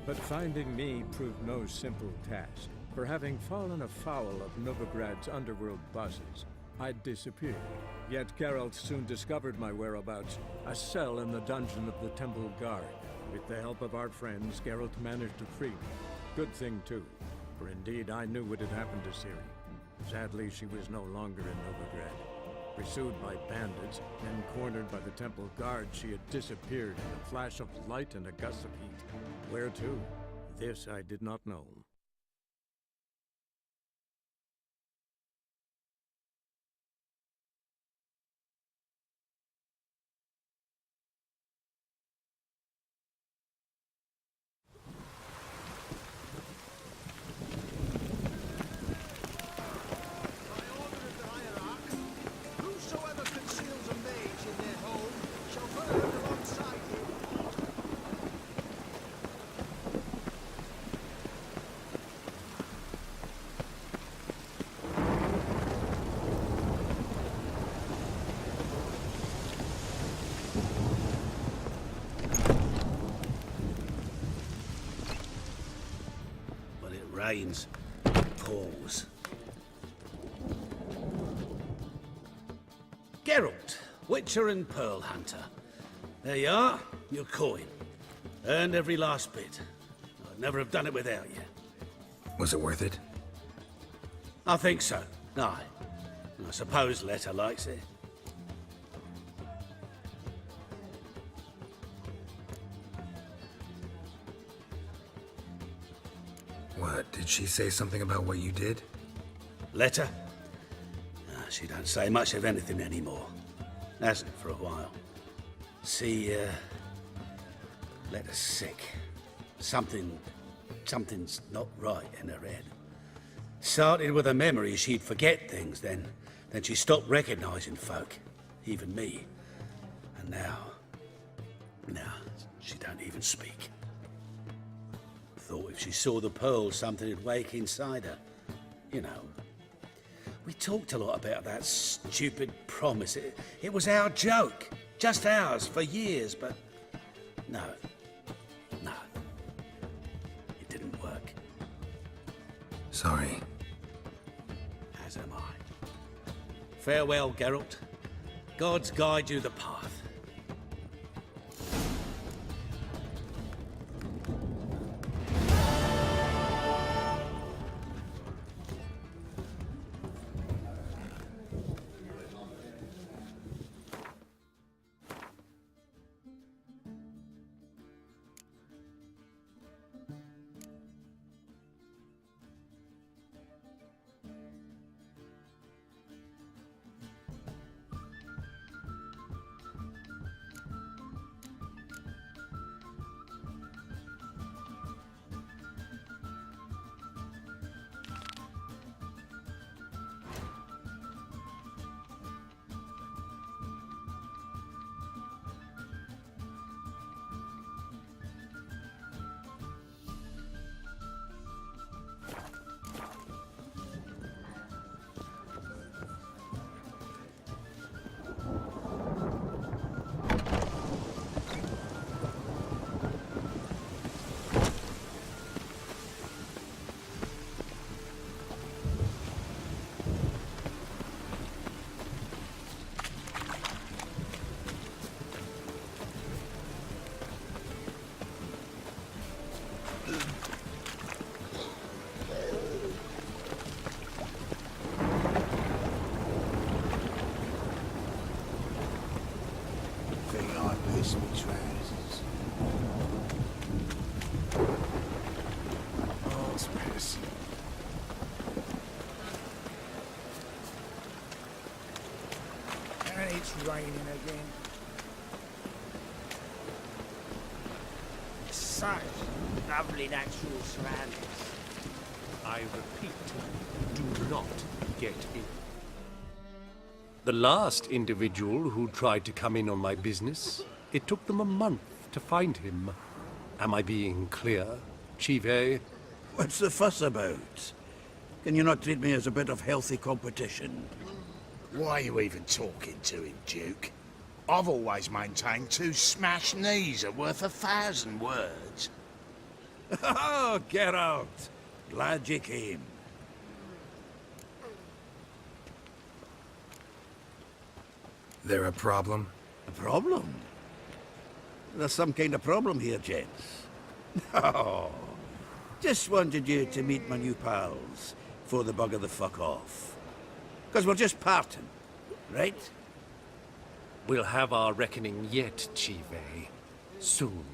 But finding me proved no simple task. For having fallen afoul of Novigrad's underworld bosses, I'd disappeared. Yet Geralt soon discovered my whereabouts, a cell in the dungeon of the Temple Guard. With the help of our friends, Geralt managed to free me. Good thing too, for indeed I knew what had happened to Ciri. Sadly, she was no longer in Novigrad. Pursued by bandits, then cornered by the Temple Guard, she had disappeared in a flash of light and a gust of heat. Where to? This I did not know. Rains. Pause. Geralt, Witcher and Pearl Hunter. There you are, your coin. Earned every last bit. I'd never have done it without you. Was it worth it? I think so. Aye. I suppose Letter likes it. What, did she say something about what you did? Letter? She don't say much of anything anymore. Hasn't for a while. See, Letter's sick. Something's not right in her head. Started with a memory she'd forget things, then she stopped recognizing folk, even me. And now she don't even speak. Thought if she saw the pearl, something would wake inside her. You know, we talked a lot about that stupid promise. It was our joke. Just ours for years, but no. It didn't work. Sorry. As am I. Farewell, Geralt. Gods guide you the path. It's raining again. Such lovely natural surroundings. I repeat, do not get in. The last individual who tried to come in on my business, it took them a month to find him. Am I being clear, Chive? What's the fuss about? Can you not treat me as a bit of healthy competition? Why are you even talking to him, Duke? I've always maintained 2 smashed knees are worth 1,000 words. Oh, Geralt. Glad you came. There a problem? A problem? There's some kind of problem here, gents. No. Just wanted you to meet my new pals before they bugger the fuck off. Because we're just parting, right? We'll have our reckoning yet, Chive. Soon.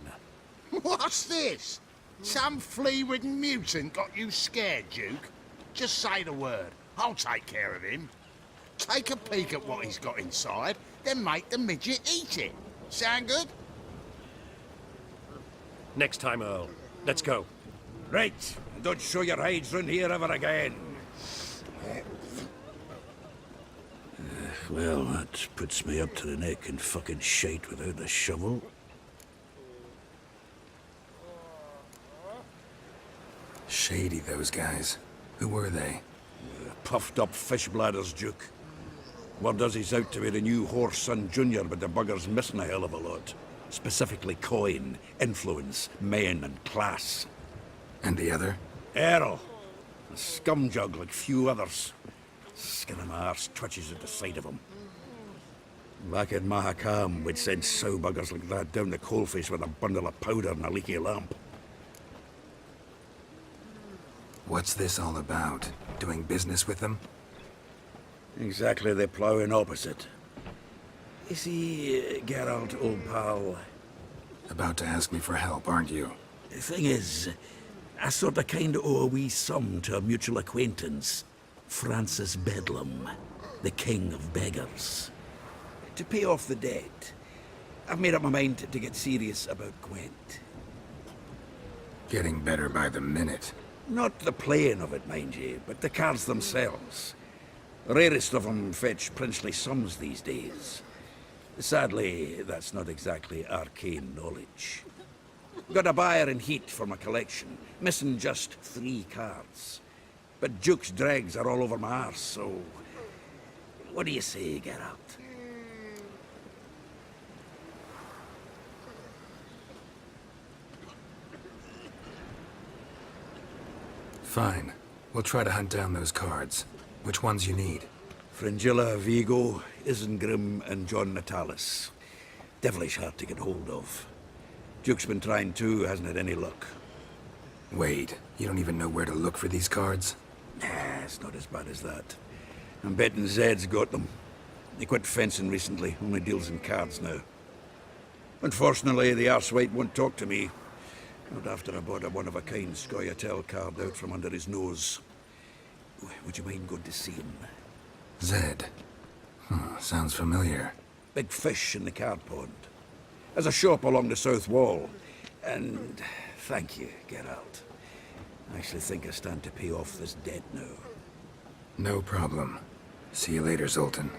What's this? Some flea-ridden mutant got you scared, Duke? Just say the word. I'll take care of him. Take a peek at what he's got inside, then make the midget eat it. Sound good? Next time, Earl. Let's go. Right. And don't show your hides round here ever again. Well, that puts me up to the neck in fucking shite without a shovel. Shady, those guys. Who were they? Puffed up fish bladders, Duke. Word does he's out to be the new Horse Son Jr., but the bugger's missing a hell of a lot. Specifically coin, influence, men, and class. And the other? Errol. A scumjug like few others. Skin of my arse twitches at the sight of him. Back in Mahakam, we'd send sow buggers like that down the coalface with a bundle of powder and a leaky lamp. What's this all about? Doing business with them? Exactly the ploughing opposite. You see, Geralt, old pal, About to ask me for help, aren't you? the thing is, I sort of kind of owe a wee sum to a mutual acquaintance, Francis Bedlam, the king of beggars. To pay off the debt, I've made up my mind to get serious about Gwent. Getting better by the minute. Not the playing of it, mind you, but the cards themselves. The rarest of them fetch princely sums these days. Sadly, that's not exactly arcane knowledge. Got a buyer in heat for my collection, missing just 3 cards. But Duke's dregs are all over my arse, so... What do you say, Geralt? Fine. We'll try to hunt down those cards. Which ones you need? Fringilla, Vigo, Isengrim, and John Natalis. Devilish hard to get hold of. Duke's been trying too, hasn't had any luck. Wait, you don't even know where to look for these cards? Nah, it's not as bad as that. I'm betting Zed's got them. He quit fencing recently, only deals in cards now. Unfortunately, the arsewite won't talk to me. Not after I bought a one-of-a-kind Scoia'tael card out from under his nose. Would you mind going to see him? Zed. Sounds familiar. Big fish in the card pond. There's a shop along the south wall. And thank you, Geralt. I actually think I stand to pay off this debt now. No problem. See you later, Zoltan.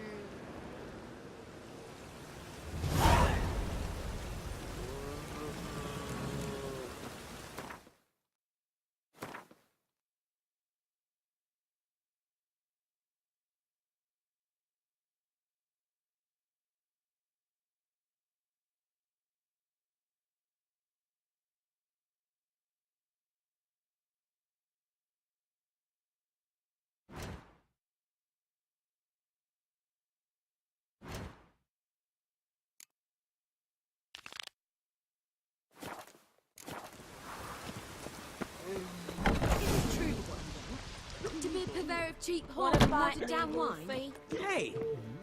To be a purveyor of cheap horse and watered down wine. Hey,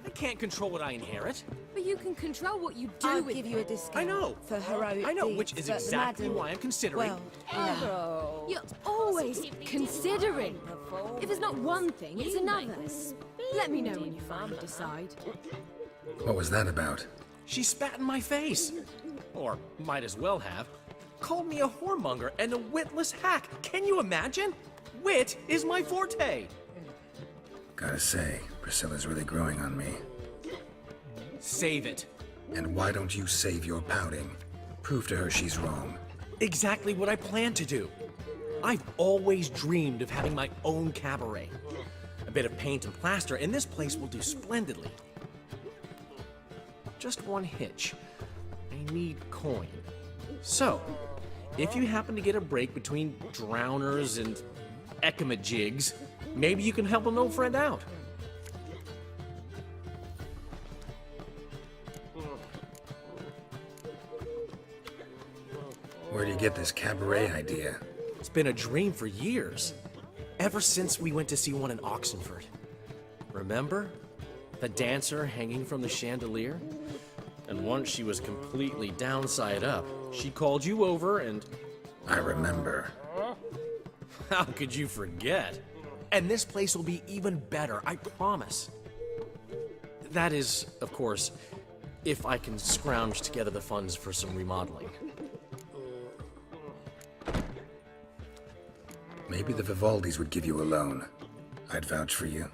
I can't control what I inherit. But you can control what you do I'll with give it. you a discount. I know. For heroic I know, deeds, which is but exactly madam, why I'm considering. Well, no. You're always considering. If it's not one thing, it's another. Let me know when you finally decide. What was that about? She spat in my face. Or might as well have. Called me a whoremonger and a witless hack. Can you imagine? Wit is my forte. Gotta say, Priscilla's really growing on me. Save it. And why don't you save your pouting? Prove to her she's wrong. Exactly what I plan to do. I've always dreamed of having my own cabaret. A bit of paint and plaster, and this place will do splendidly. Just one hitch. I need coin. So, if you happen to get a break between drowners and ekamajigs, maybe you can help an old friend out. Where do you get this cabaret idea? It's been a dream for years. Ever since we went to see one in Oxenford. Remember? The dancer hanging from the chandelier? And once she was completely downside up, she called you over and... I remember. How could you forget? And this place will be even better, I promise. That is, of course, if I can scrounge together the funds for some remodeling. Maybe the Vivaldis would give you a loan. I'd vouch for you.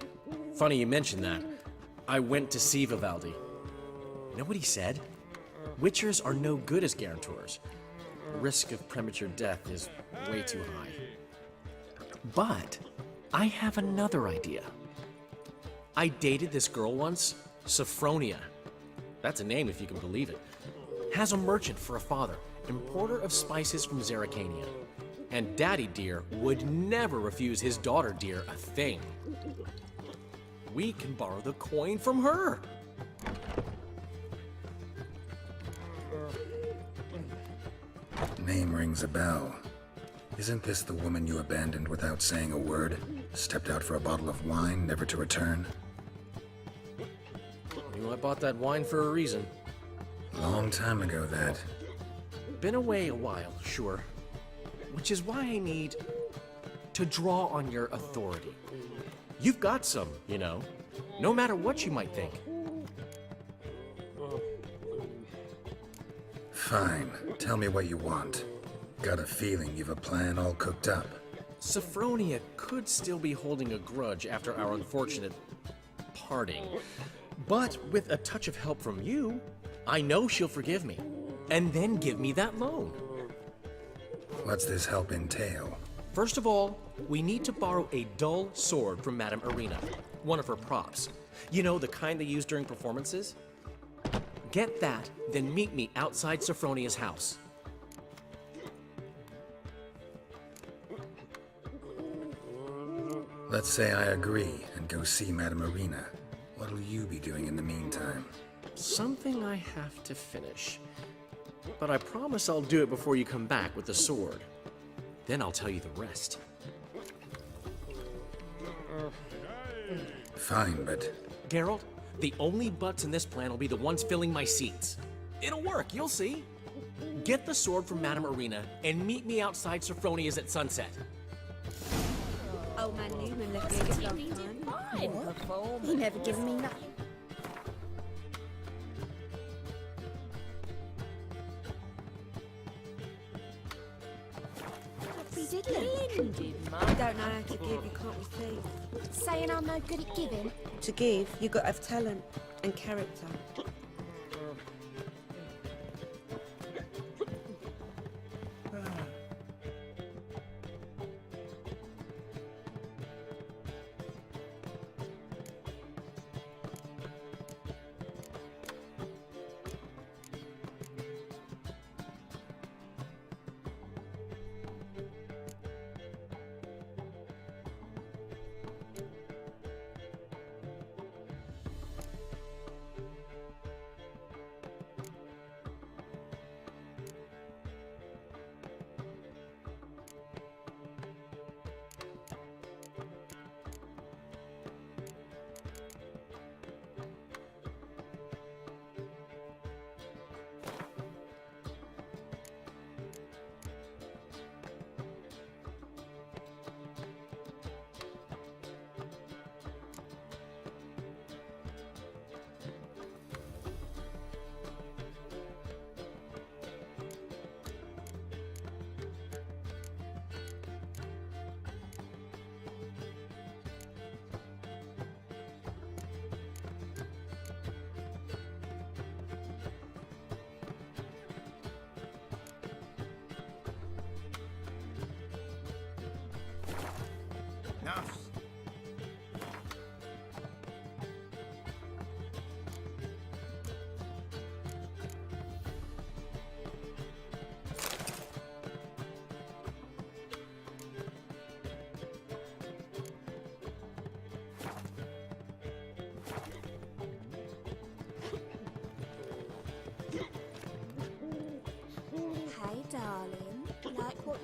Funny you mention that. I went to see Vivaldi. You know what he said? Witchers are no good as guarantors. The risk of premature death is way too high. But I have another idea. I dated this girl once, Sophronia. That's a name if you can believe it. Has a merchant for a father, importer of spices from Zerrikania. And Daddy Dear would never refuse his daughter Dear a thing. We can borrow the coin from her. Name rings a bell. Isn't this the woman you abandoned without saying a word? Stepped out for a bottle of wine, never to return? You know, I bought that wine for a reason. Long time ago, that. Been away a while, sure. Which is why I need to draw on your authority. You've got some, you know, no matter what you might think. Fine. Tell me what you want. Got a feeling you've a plan all cooked up. Sophronia could still be holding a grudge after our unfortunate parting. But with a touch of help from you, I know she'll forgive me. And then give me that loan. What's this help entail? First of all, we need to borrow a dull sword from Madame Arena, one of her props. You know, the kind they use during performances? Get that, then meet me outside Sophronia's house. Let's say I agree and go see Madame Arena. What'll you be doing in the meantime? Something I have to finish. But I promise I'll do it before you come back with the sword. Then I'll tell you the rest. Fine, but... Geralt, the only butts in this plan will be the ones filling my seats. It'll work, you'll see. Get the sword from Madame Arena and meet me outside Sophronia's at sunset. Old man Newman left me a long time. He never given me nothing. I don't know how to give, you can't receive. Saying I'm no good at giving? To give, you got to have talent and character.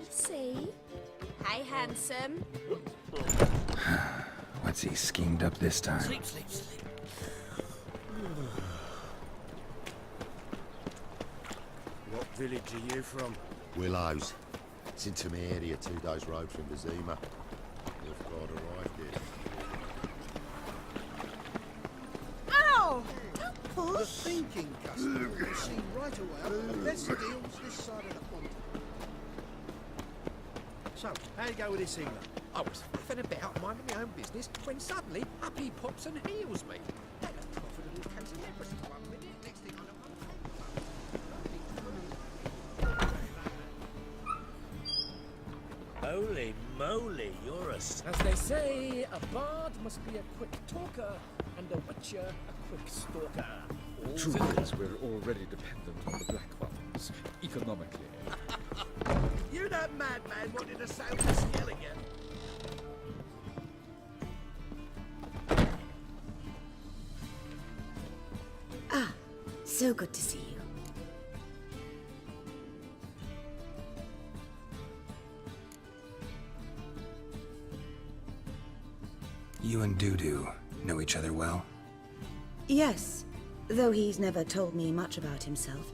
See? Hey, handsome. What's he schemed up this time? Sleep, sleep, sleep. What village are you from? Willows. It's into my area, 2 days' road from Vizima. We've got arrived here. Ow! Don't push! The thinking customer will see right away the best deals this side of the pond. So, how you go with this healer? I was faffing about, minding my own business, when suddenly up he pops and heals me. Had a profitable case of leprosy 1 minute, next thing I know, Holy moly, you're a... As they say, a bard must be a quick talker, and a witcher a quick stalker. Truth is, we're already dependent on the Black Ones, economically. You that madman wanted to sail this hill again. Ah, so good to see you. You and Dudu know each other well? Yes, though he's never told me much about himself.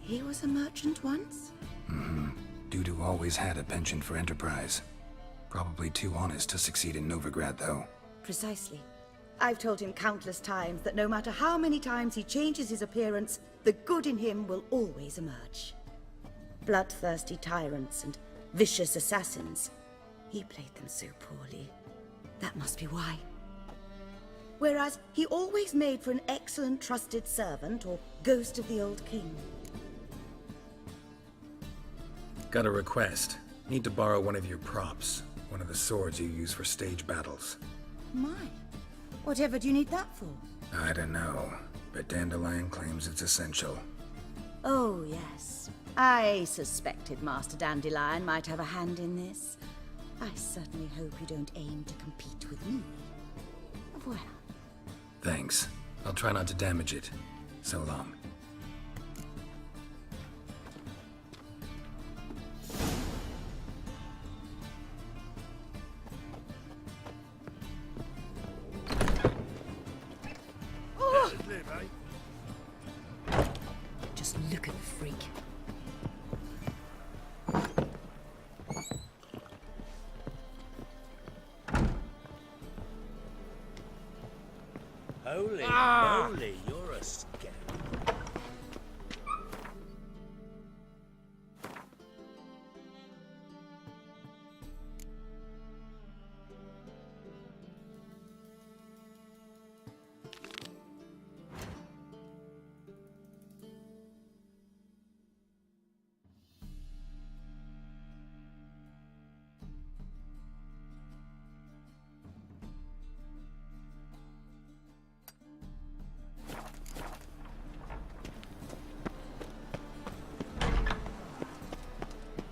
He was a merchant once? Mm-hmm. Dudu always had a penchant for enterprise. Probably too honest to succeed in Novigrad, though. Precisely. I've told him countless times that no matter how many times he changes his appearance, the good in him will always emerge. Bloodthirsty tyrants and vicious assassins. He played them so poorly. That must be why. Whereas he always made for an excellent trusted servant or ghost of the old king. Got a request. Need to borrow one of your props. One of the swords you use for stage battles. My, whatever do you need that for? I don't know, but Dandelion claims it's essential. Oh, yes. I suspected Master Dandelion might have a hand in this. I certainly hope you don't aim to compete with me. Voilà. Thanks. I'll try not to damage it. So long. Just look at the freak. Holy moly, you're a scam.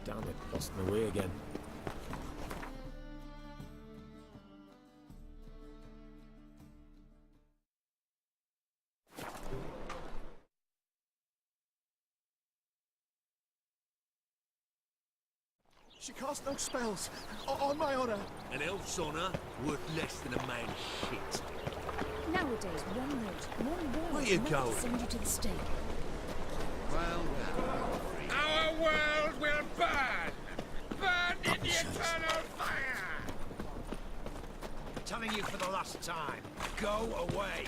Damn it, lost my way again. She cast no spells. On my honor. An elf's honor worth less than a man's shit. Nowadays, one note, one Where word you might going? send you to the stake. Well, Our world will burn! Burn in the eternal fire! Telling you for the last time, go away.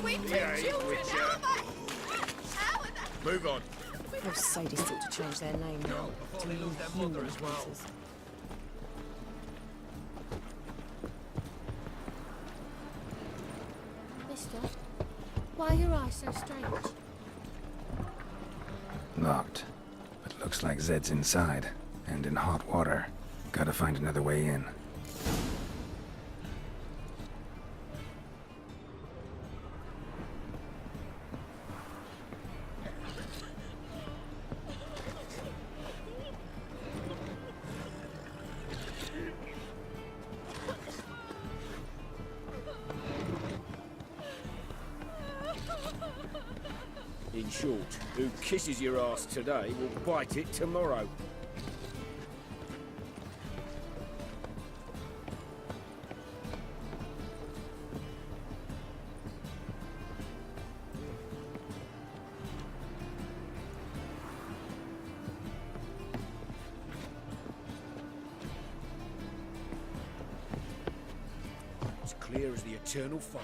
We two children, how am I? Move on. Those sadists ought to change their name now to they lose their mother Inhuman as well. Creatures. Mister, why are your eyes so strange? Locked. But looks like Zed's inside. And in hot water. Gotta find another way in. In short, who kisses your ass today will bite it tomorrow. It's clear as the eternal fire.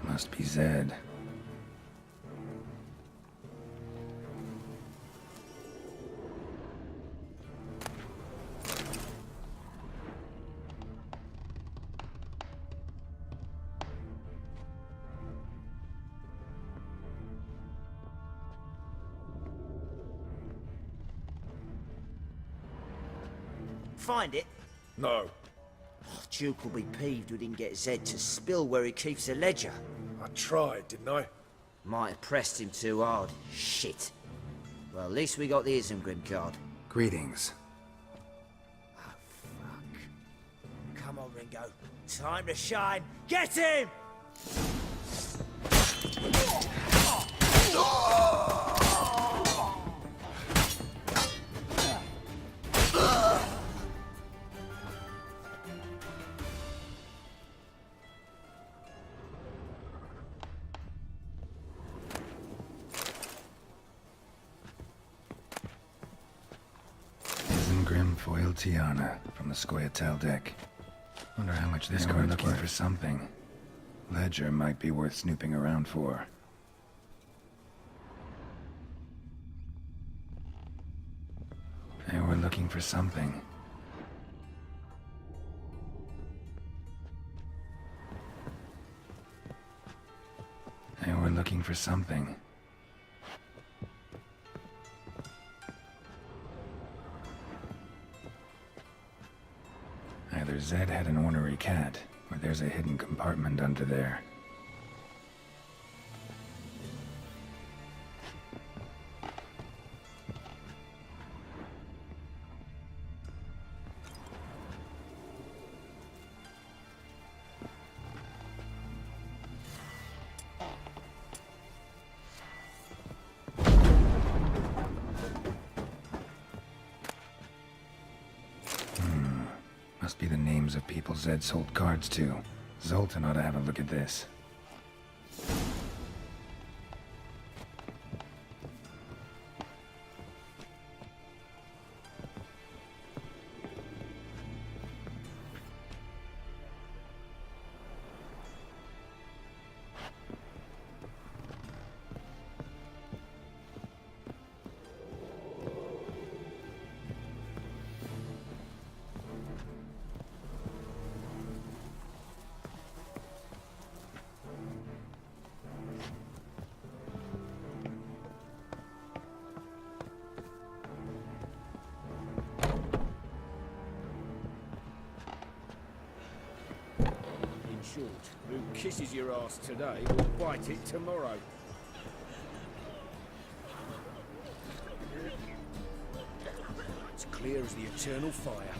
Must be Zed. Find it? No. Duke will be peeved we didn't get Zed to spill where he keeps the ledger. I tried, didn't I? Might have pressed him too hard. Shit. Well, at least we got the Isengrim card. Greetings. Oh, fuck. Come on, Ringo. Time to shine. Get him! Isengrim foil Tiana from the Scoia'tael deck. Wonder how much this card's looking for something. Ledger might be worth snooping around for. They were looking for something. They were looking for something. Either Zed had an ornery cat, or there's a hidden compartment under there. Must be the names of people Zed sold cards to. Zoltan ought to have a look at this. Short, who kisses your ass today will bite it tomorrow. It's clear as the eternal fire.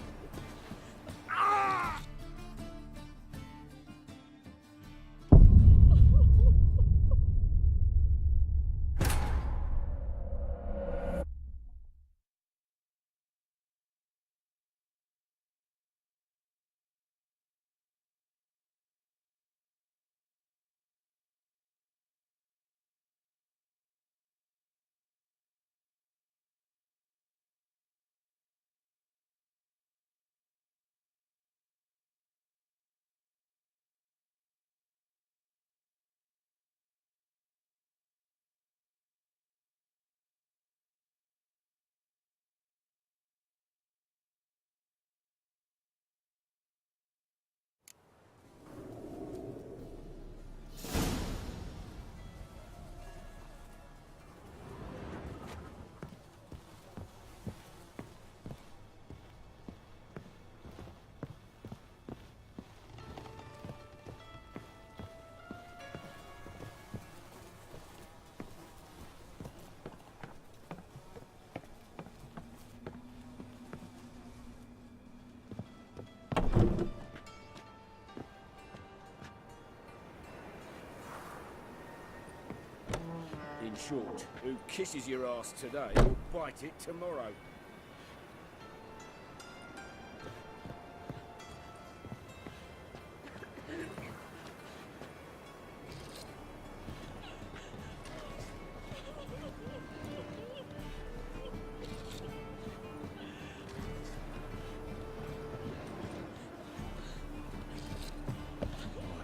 In short, who kisses your ass today will bite it tomorrow.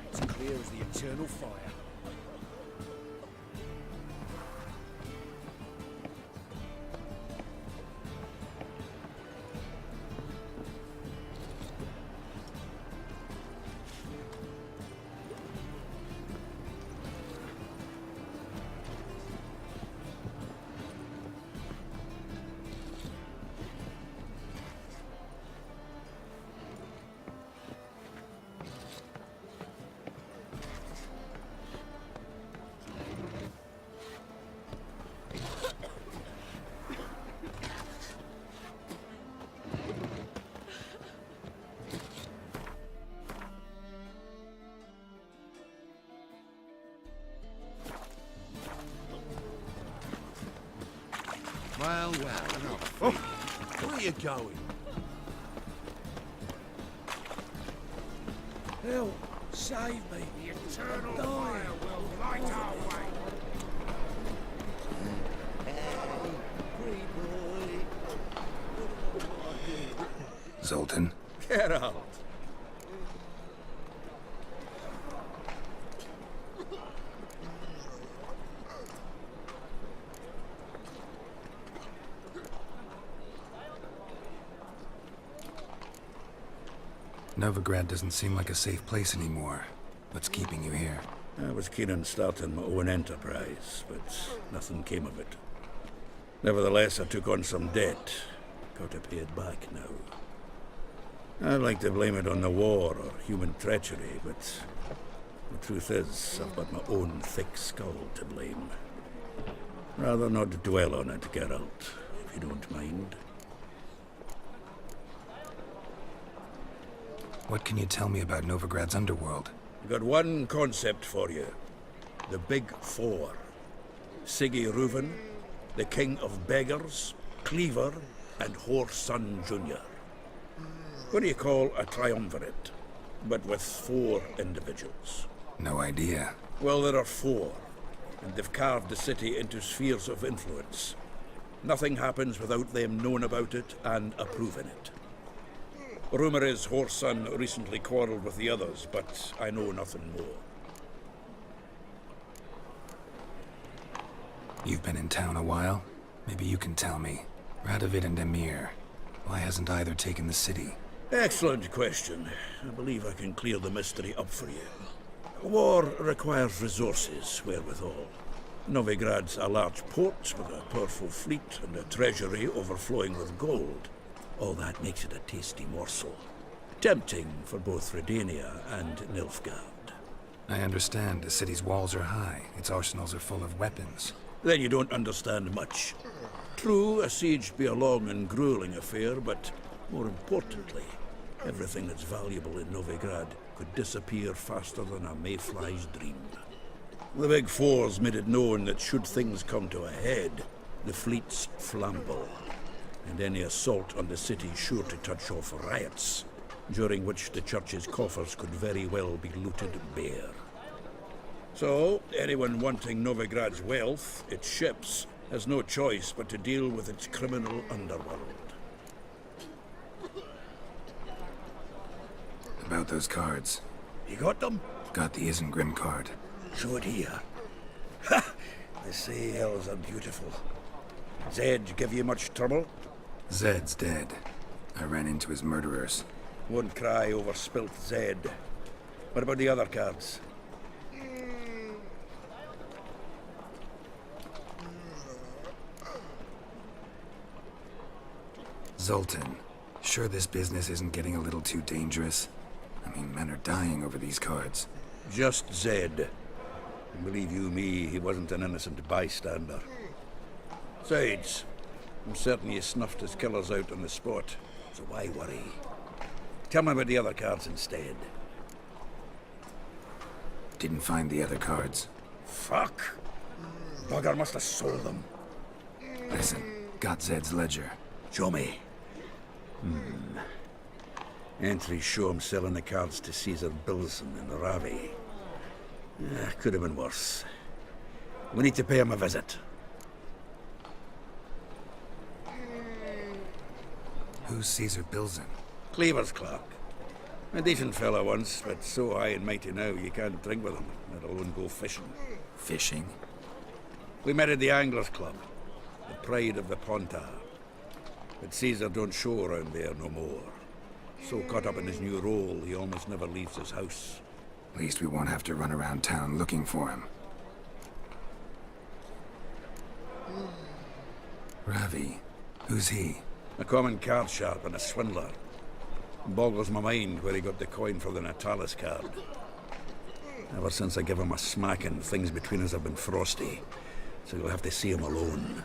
It's clear as the eternal fire. Well, well. Where are you going? Help! Save me! The eternal fire will light our way! Zoltan? Geralt! Novigrad doesn't seem like a safe place anymore. What's keeping you here? I was keen on starting my own enterprise, but nothing came of it. Nevertheless, I took on some debt. Got to pay it back now. I'd like to blame it on the war or human treachery, but the truth is, I've got my own thick skull to blame. Rather not dwell on it, Geralt, if you don't mind. What can you tell me about Novigrad's underworld? I've got one concept for you. The Big Four. Siggy Reuven, the King of Beggars, Cleaver, and Whoreson Jr. What do you call a triumvirate, but with 4 individuals? No idea. Well, there are 4, and they've carved the city into spheres of influence. Nothing happens without them knowing about it and approving it. Rumour is Whoreson recently quarrelled with the others, but I know nothing more. You've been in town a while? Maybe you can tell me. Radovid and Emir. Why hasn't either taken the city? Excellent question. I believe I can clear the mystery up for you. War requires resources, wherewithal. Novigrad's a large port with a powerful fleet and a treasury overflowing with gold. All that makes it a tasty morsel. Tempting for both Redania and Nilfgaard. I understand. The city's walls are high. Its arsenals are full of weapons. Then you don't understand much. True, a siege be a long and grueling affair, but more importantly, everything that's valuable in Novigrad could disappear faster than a mayfly's dream. The Big Four's made it known that should things come to a head, the fleet's flammable, and any assault on the city sure to touch off riots, during which the church's coffers could very well be looted bare. So, anyone wanting Novigrad's wealth, its ships, has no choice but to deal with its criminal underworld. About those cards. You got them? Got the Isengrim card. Show it here. Ha! They say elves are beautiful. Zed give you much trouble? Zed's dead. I ran into his murderers. Won't cry over spilt Zed. What about the other cards? Zoltan, sure this business isn't getting a little too dangerous? I mean, men are dying over these cards. Just Zed. And believe you me, he wasn't an innocent bystander. Besides, I'm certain you snuffed his killers out on the spot, so why worry? Tell me about the other cards instead. Didn't find the other cards. Fuck! Bugger must have sold them. Listen, got Zed's ledger. Show me. Entries show him selling the cards to Caesar Bilson in Ravi. Could have been worse. We need to pay him a visit. Who's Caesar Bilson? Cleaver's clerk. A decent fellow once, but so high and mighty now you can't drink with him, let alone go fishing. Fishing? We met at the Anglers Club, the pride of the Pontar. But Caesar don't show around there no more. So caught up in his new role, he almost never leaves his house. At least we won't have to run around town looking for him. Ravi. Who's he? A common card sharp and a swindler. Boggles my mind where he got the coin for the Natalis card. Ever since I gave him a smacking, things between us have been frosty. So you'll have to see him alone.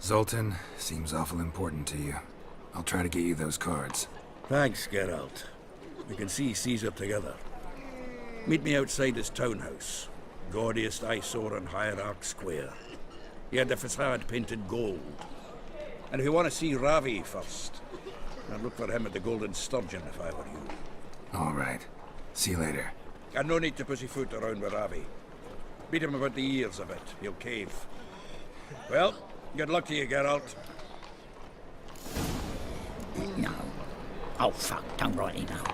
Zoltan, seems awful important to you. I'll try to get you those cards. Thanks, Geralt. We can see Caesar together. Meet me outside his townhouse. Gaudiest eyesore on Hierarch Square. He had the facade painted gold. And if you want to see Ravi first, I'd look for him at the Golden Sturgeon if I were you. All right. See you later. And no need to pussyfoot around with Ravi. Beat him about the ears a bit. He'll cave. Well, good luck to you, Geralt. No. Oh, fuck. Don't write it now.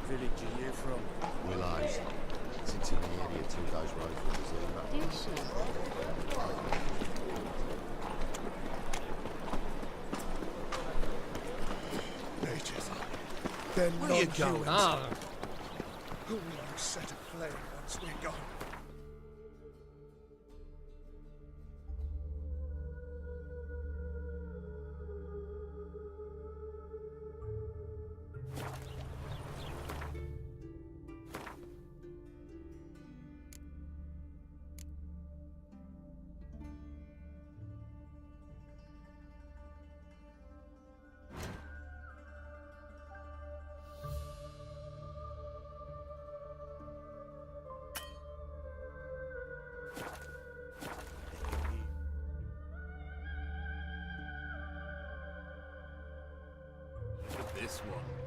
Village are you from? Willows. It's in the area 2 days road from Zima. Nature's then Where are you going? Who will you set aflame once we're gone? This one.